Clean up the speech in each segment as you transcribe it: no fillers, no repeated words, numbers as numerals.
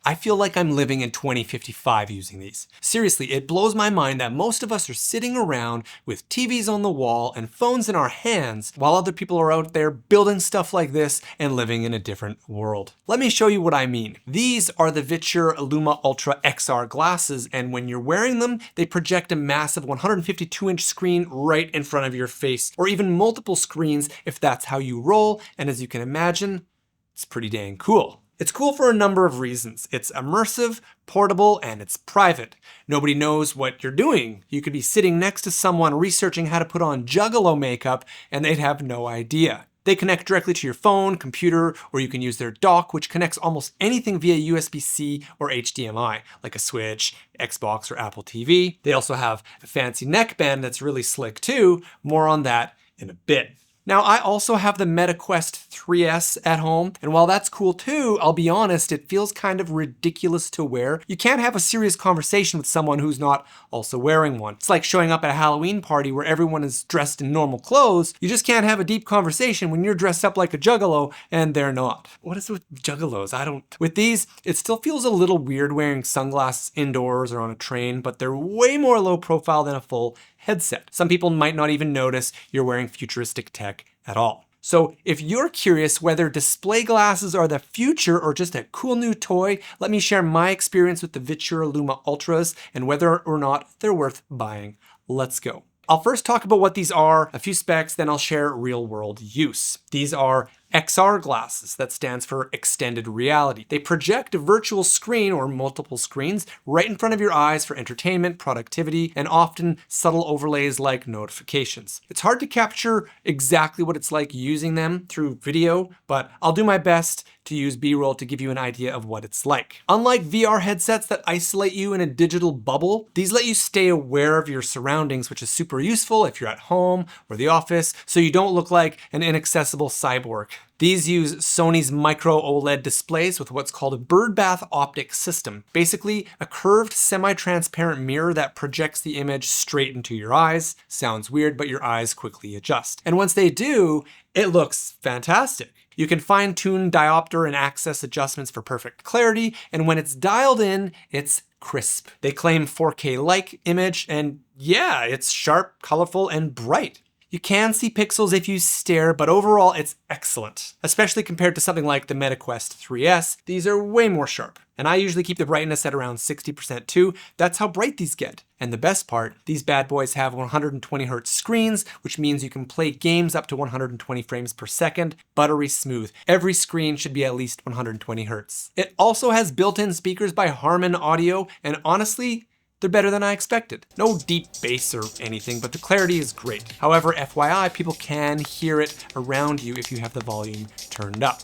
I feel like I'm living in 2055 using these. Seriously, it blows my mind that most of us are sitting around with TVs on the wall and phones in our hands while other people are out there building stuff like this and living in a different world. Let me show you what I mean. These are the Viture Luma Ultra XR glasses, and when you're wearing them, they project a massive 152-inch screen right in front of your face, or even multiple screens if that's how you roll, and as you can imagine, it's pretty dang cool. It's cool for a number of reasons. It's immersive, portable, and it's private. Nobody knows what you're doing. You could be sitting next to someone researching how to put on Juggalo makeup, and they'd have no idea. They connect directly to your phone, computer, or you can use their dock, which connects almost anything via USB-C or HDMI, like a Switch, Xbox, or Apple TV. They also have a fancy neckband that's really slick too. More on that in a bit. Now, I also have the Meta Quest 3S at home, and while that's cool too, I'll be honest, it feels kind of ridiculous to wear. You can't have a serious conversation with someone who's not also wearing one. It's like showing up at a Halloween party where everyone is dressed in normal clothes. You just can't have a deep conversation when you're dressed up like a juggalo and they're not. What is it with juggalos? With these, it still feels a little weird wearing sunglasses indoors or on a train, but they're way more low profile than a full headset. Some people might not even notice you're wearing futuristic tech at all. So if you're curious whether display glasses are the future or just a cool new toy, let me share my experience with the Viture Luma Ultras and whether or not they're worth buying. Let's go. I'll first talk about what these are, a few specs, then I'll share real world use. These are XR glasses, that stands for extended reality. They project a virtual screen or multiple screens right in front of your eyes for entertainment, productivity, and often subtle overlays like notifications. It's hard to capture exactly what it's like using them through video, but I'll do my best to use B-roll to give you an idea of what it's like. Unlike VR headsets that isolate you in a digital bubble, these let you stay aware of your surroundings, which is super useful if you're at home or the office, so you don't look like an inaccessible cyborg. These use Sony's micro OLED displays with what's called a birdbath optic system. Basically, a curved semi-transparent mirror that projects the image straight into your eyes. Sounds weird, but your eyes quickly adjust. And once they do, it looks fantastic. You can fine-tune diopter and axis adjustments for perfect clarity, and when it's dialed in, it's crisp. They claim 4K-like image, and yeah, it's sharp, colorful, and bright. You can see pixels if you stare, but overall it's excellent. Especially compared to something like the Meta Quest 3S, these are way more sharp. And I usually keep the brightness at around 60% too. That's how bright these get. And the best part, these bad boys have 120 Hz screens, which means you can play games up to 120 frames per second, buttery smooth. Every screen should be at least 120 Hz. It also has built-in speakers by Harman Audio, and honestly, they're better than I expected. No deep bass or anything, but the clarity is great. However, FYI, people can hear it around you if you have the volume turned up.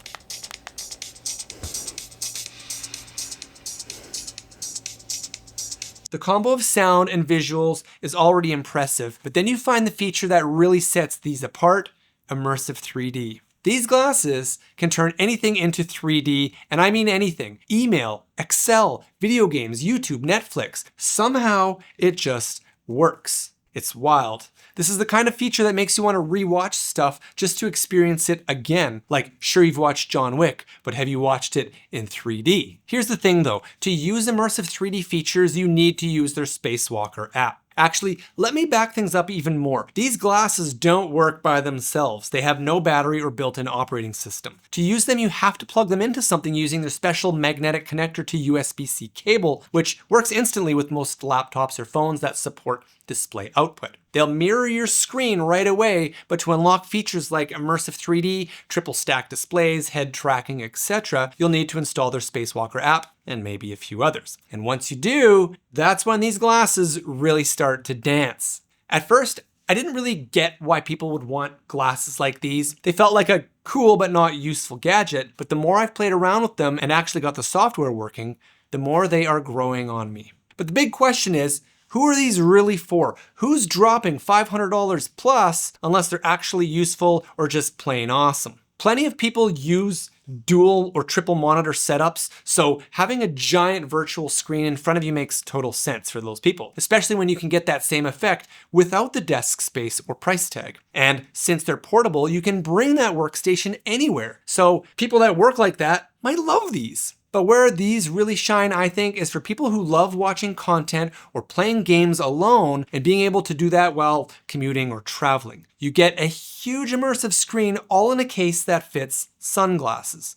The combo of sound and visuals is already impressive, but then you find the feature that really sets these apart: immersive 3D. These glasses can turn anything into 3D, and I mean anything. Email, Excel, video games, YouTube, Netflix. Somehow it just works. It's wild. This is the kind of feature that makes you want to rewatch stuff just to experience it again. Like, sure, you've watched John Wick, but have you watched it in 3D? Here's the thing though, to use immersive 3D features, you need to use their Spacewalker app. Actually, let me back things up even more. These glasses don't work by themselves. They have no battery or built-in operating system. To use them, you have to plug them into something using their special magnetic connector to USB-C cable, which works instantly with most laptops or phones that support display output. They'll mirror your screen right away, but to unlock features like immersive 3D, triple stack displays, head tracking, etc., you'll need to install their Spacewalker app and maybe a few others. And once you do, that's when these glasses really start to dance. At first, I didn't really get why people would want glasses like these. They felt like a cool but not useful gadget, but the more I've played around with them and actually got the software working, the more they are growing on me. But the big question is, who are these really for? Who's dropping $500 plus unless they're actually useful or just plain awesome? Plenty of people use dual or triple monitor setups, so having a giant virtual screen in front of you makes total sense for those people, especially when you can get that same effect without the desk space or price tag. And since they're portable, you can bring that workstation anywhere. So people that work like that might love these. But where these really shine, I think, is for people who love watching content or playing games alone and being able to do that while commuting or traveling. You get a huge immersive screen all in a case that fits sunglasses.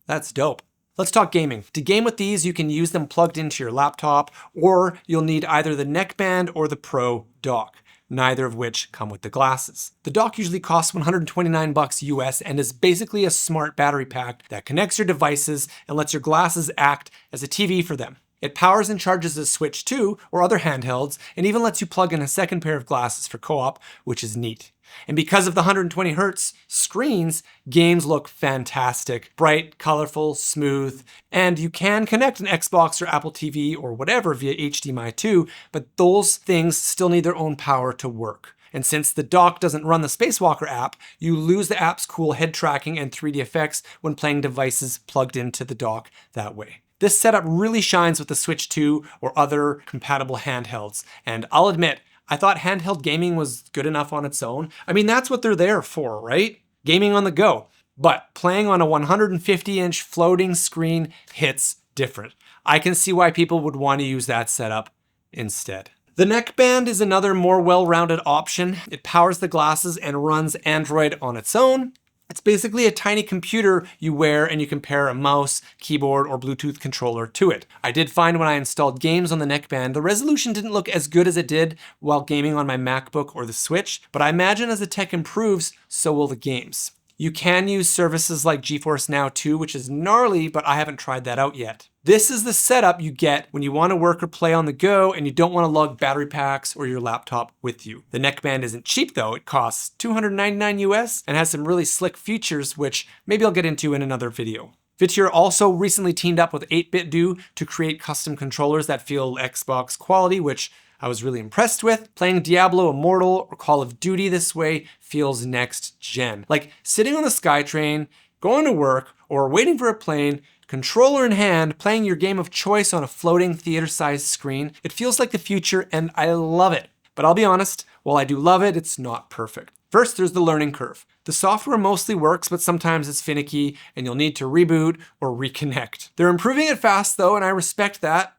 That's dope. Let's talk gaming. To game with these, you can use them plugged into your laptop, or you'll need either the neckband or the Pro dock, neither of which come with the glasses. The dock usually costs $129 US and is basically a smart battery pack that connects your devices and lets your glasses act as a TV for them. It powers and charges a Switch 2 or other handhelds, and even lets you plug in a second pair of glasses for co-op, which is neat. And because of the 120 Hz screens, games look fantastic, bright, colorful, smooth, and you can connect an Xbox or Apple TV or whatever via HDMI 2, but those things still need their own power to work. And since the dock doesn't run the Spacewalker app, you lose the app's cool head tracking and 3D effects when playing devices plugged into the dock that way. This setup really shines with the Switch 2 or other compatible handhelds, and I'll admit, I thought handheld gaming was good enough on its own. I mean, that's what they're there for, right? Gaming on the go. But playing on a 150-inch floating screen hits different. I can see why people would want to use that setup instead. The neckband is another more well-rounded option. It powers the glasses and runs Android on its own. It's basically a tiny computer you wear, and you can pair a mouse, keyboard, or Bluetooth controller to it. I did find when I installed games on the neckband, the resolution didn't look as good as it did while gaming on my MacBook or the Switch, but I imagine as the tech improves, so will the games. You can use services like GeForce Now too, which is gnarly, but I haven't tried that out yet. This is the setup you get when you want to work or play on the go and you don't want to lug battery packs or your laptop with you. The neckband isn't cheap though. It costs $299 US and has some really slick features, which maybe I'll get into in another video. Viture also recently teamed up with 8BitDo to create custom controllers that feel Xbox quality, which I was really impressed with. Playing Diablo Immortal or Call of Duty this way feels next gen. Like sitting on the SkyTrain, going to work, or waiting for a plane, controller in hand, playing your game of choice on a floating theater-sized screen. It feels like the future and I love it. But I'll be honest, while I do love it, it's not perfect. First, there's the learning curve. The software mostly works, but sometimes it's finicky and you'll need to reboot or reconnect. They're improving it fast though, and I respect that.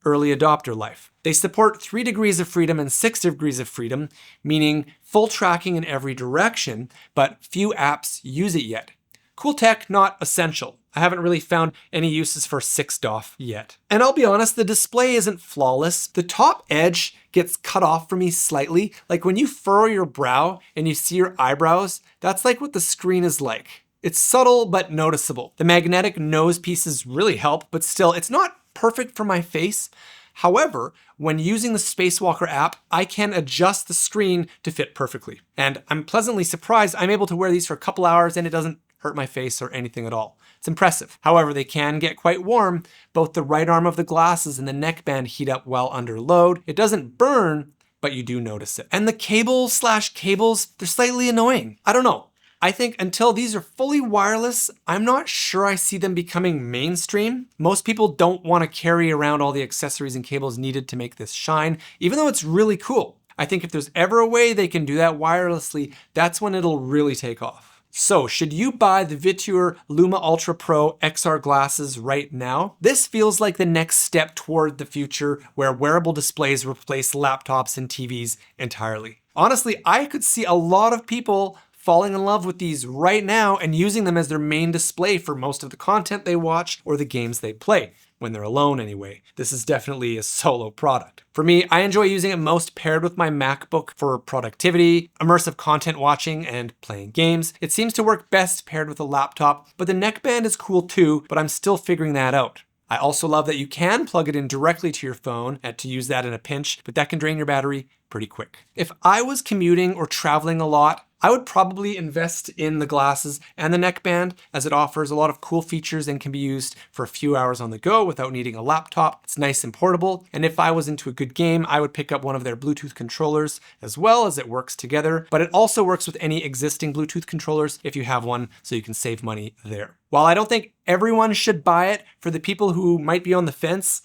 Early adopter life. They support 3 degrees of freedom and 6 degrees of freedom, meaning full tracking in every direction, but few apps use it yet. Cool tech, not essential. I haven't really found any uses for 6DoF yet. And I'll be honest, the display isn't flawless. The top edge gets cut off for me slightly. Like when you furrow your brow and you see your eyebrows, that's like what the screen is like. It's subtle but noticeable. The magnetic nose pieces really help, but still, it's not perfect for my face. However, when using the Spacewalker app, I can adjust the screen to fit perfectly. And I'm pleasantly surprised I'm able to wear these for a couple hours and it doesn't hurt my face or anything at all. It's impressive. However, they can get quite warm. Both the right arm of the glasses and the neckband heat up while under load. It doesn't burn, but you do notice it. And the cables, they're slightly annoying. I don't know. I think until these are fully wireless, I'm not sure I see them becoming mainstream. Most people don't want to carry around all the accessories and cables needed to make this shine, even though it's really cool. I think if there's ever a way they can do that wirelessly, that's when it'll really take off. So should you buy the Viture Luma Ultra Pro XR glasses right now? This feels like the next step toward the future where wearable displays replace laptops and TVs entirely. Honestly, I could see a lot of people falling in love with these right now and using them as their main display for most of the content they watch or the games they play. When they're alone anyway. This is definitely a solo product. For me, I enjoy using it most paired with my MacBook for productivity, immersive content watching, and playing games. It seems to work best paired with a laptop, but the neckband is cool too, but I'm still figuring that out. I also love that you can plug it in directly to your phone and to use that in a pinch, but that can drain your battery pretty quick. If I was commuting or traveling a lot, I would probably invest in the glasses and the neckband as it offers a lot of cool features and can be used for a few hours on the go without needing a laptop. It's nice and portable. And if I was into a good game, I would pick up one of their Bluetooth controllers as well, as it works together. But it also works with any existing Bluetooth controllers if you have one, so you can save money there. While I don't think everyone should buy it, for the people who might be on the fence,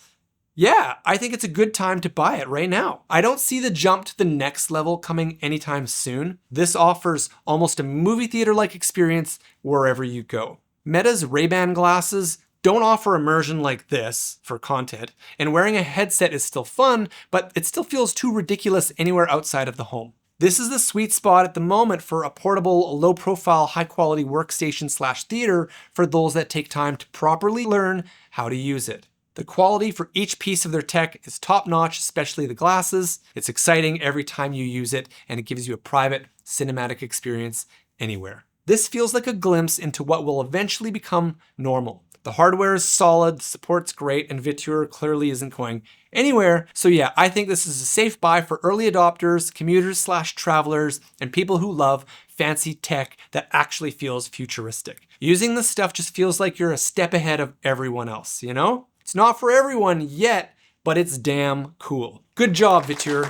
yeah, I think it's a good time to buy it right now. I don't see the jump to the next level coming anytime soon. This offers almost a movie theater-like experience wherever you go. Meta's Ray-Ban glasses don't offer immersion like this for content, and wearing a headset is still fun, but it still feels too ridiculous anywhere outside of the home. This is the sweet spot at the moment for a portable, low-profile, high-quality workstation/theater for those that take time to properly learn how to use it. The quality for each piece of their tech is top-notch, especially the glasses. It's exciting every time you use it, and it gives you a private, cinematic experience anywhere. This feels like a glimpse into what will eventually become normal. The hardware is solid, the support's great, and Viture clearly isn't going anywhere. So yeah, I think this is a safe buy for early adopters, commuters/travelers, and people who love fancy tech that actually feels futuristic. Using this stuff just feels like you're a step ahead of everyone else, you know? It's not for everyone yet, but it's damn cool. Good job, Viture.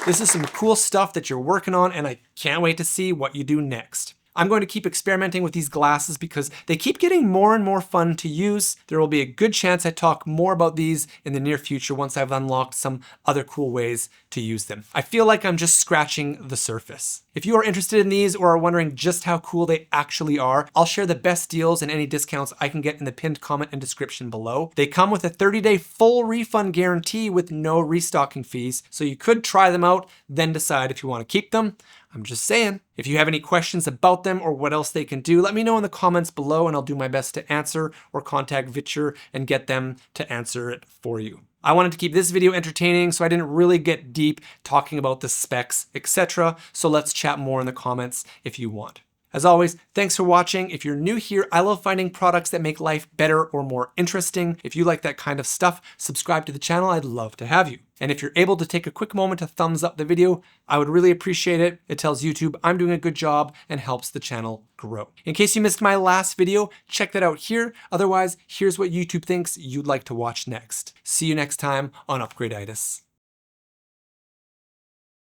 This is some cool stuff that you're working on, and I can't wait to see what you do next. I'm going to keep experimenting with these glasses because they keep getting more and more fun to use. There will be a good chance I talk more about these in the near future once I've unlocked some other cool ways to use them. I feel like I'm just scratching the surface. If you are interested in these or are wondering just how cool they actually are, I'll share the best deals and any discounts I can get in the pinned comment and description below. They come with a 30-day full refund guarantee with no restocking fees, so you could try them out, then decide if you want to keep them. I'm just saying. If you have any questions about them or what else they can do, let me know in the comments below and I'll do my best to answer, or contact Viture and get them to answer it for you. I wanted to keep this video entertaining, so I didn't really get deep talking about the specs, etc. So let's chat more in the comments if you want. As always, thanks for watching. If you're new here, I love finding products that make life better or more interesting. If you like that kind of stuff, subscribe to the channel. I'd love to have you. And if you're able to take a quick moment to thumbs up the video, I would really appreciate it. It tells YouTube I'm doing a good job and helps the channel grow. In case you missed my last video, check that out here. Otherwise, here's what YouTube thinks you'd like to watch next. See you next time on Upgradeitis.